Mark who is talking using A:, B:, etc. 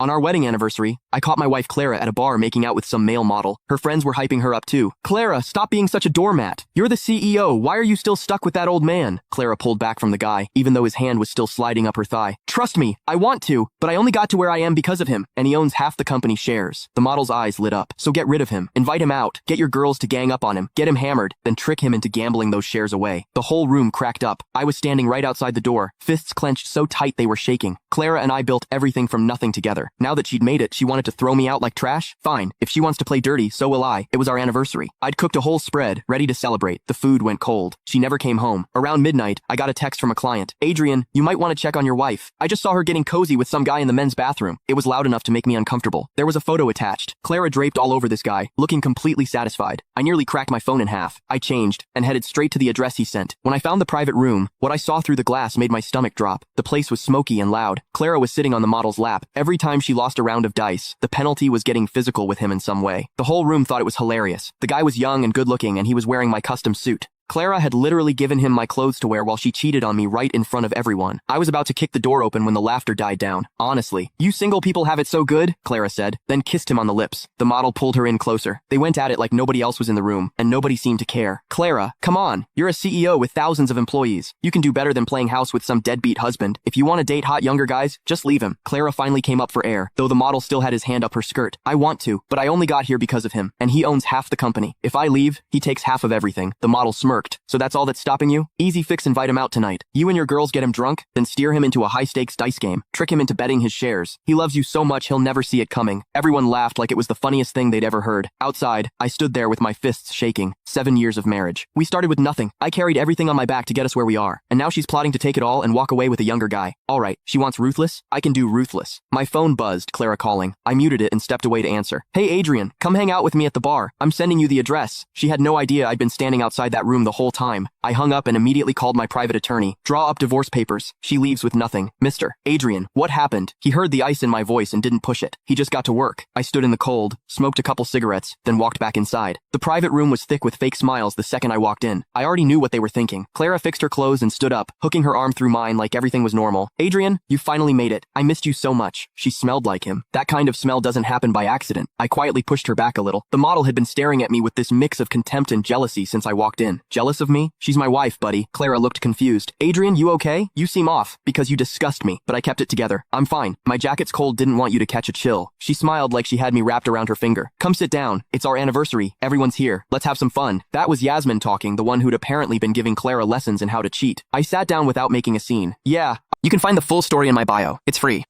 A: On our wedding anniversary, I caught my wife Clara at a bar making out with some male model. Her friends were hyping her up too. Clara, stop being such a doormat. You're the CEO. Why are you still stuck with that old man? Clara pulled back from the guy, even though his hand was still sliding up her thigh. Trust me, I want to, but I only got to where I am because of him, and he owns half the company shares. The model's eyes lit up. So get rid of him. Invite him out. Get your girls to gang up on him. Get him hammered, then trick him into gambling those shares away. The whole room cracked up. I was standing right outside the door, fists clenched so tight they were shaking. Clara and I built everything from nothing together. Now that she'd made it, she wanted to throw me out like trash? Fine. If she wants to play dirty, so will I. It was our anniversary. I'd cooked a whole spread, ready to celebrate. The food went cold. She never came home. Around midnight, I got a text from a client. Adrian, you might want to check on your wife. I just saw her getting cozy with some guy in the men's bathroom. It was loud enough to make me uncomfortable. There was a photo attached. Clara draped all over this guy, looking completely satisfied. I nearly cracked my phone in half. I changed and headed straight to the address he sent. When I found the private room, what I saw through the glass made my stomach drop. The place was smoky and loud. Clara was sitting on the model's lap. Every time she lost a round of dice, the penalty was getting physical with him in some way. The whole room thought it was hilarious. The guy was young and good-looking, and he was wearing my custom suit. Clara had literally given him my clothes to wear while she cheated on me right in front of everyone. I was about to kick the door open when the laughter died down. Honestly, you single people have it so good, Clara said, then kissed him on the lips. The model pulled her in closer. They went at it like nobody else was in the room, and nobody seemed to care. Clara, come on. You're a CEO with thousands of employees. You can do better than playing house with some deadbeat husband. If you want to date hot younger guys, just leave him. Clara finally came up for air, though the model still had his hand up her skirt. I want to, but I only got here because of him, and he owns half the company. If I leave, he takes half of everything. The model smirked. So that's all that's stopping you? Easy fix, invite him out tonight. You and your girls get him drunk, then steer him into a high-stakes dice game. Trick him into betting his shares. He loves you so much he'll never see it coming. Everyone laughed like it was the funniest thing they'd ever heard. Outside, I stood there with my fists shaking. 7 years of marriage. We started with nothing. I carried everything on my back to get us where we are. And now she's plotting to take it all and walk away with a younger guy. Alright, she wants ruthless? I can do ruthless. My phone buzzed, Clara calling. I muted it and stepped away to answer. Hey Adrian, come hang out with me at the bar. I'm sending you the address. She had no idea I'd been standing outside that room the whole time. I hung up and immediately called my private attorney. Draw up divorce papers. She leaves with nothing. Mr. Adrian, what happened? He heard the ice in my voice and didn't push it. He just got to work. I stood in the cold, smoked a couple cigarettes, then walked back inside. The private room was thick with fake smiles the second I walked in. I already knew what they were thinking. Clara fixed her clothes and stood up, hooking her arm through mine like everything was normal. Adrian, you finally made it. I missed you so much. She smelled like him. That kind of smell doesn't happen by accident. I quietly pushed her back a little. The model had been staring at me with this mix of contempt and jealousy since I walked in. Jealous of me? She's my wife, buddy. Clara looked confused. Adrian, you okay? You seem off, because you disgust me, but I kept it together. I'm fine. My jacket's cold, didn't want you to catch a chill. She smiled like she had me wrapped around her finger. Come sit down. It's our anniversary. Everyone's here. Let's have some fun. That was Yasmin talking, the one who'd apparently been giving Clara lessons in how to cheat. I sat down without making a scene. Yeah, you can find the full story in my bio. It's free.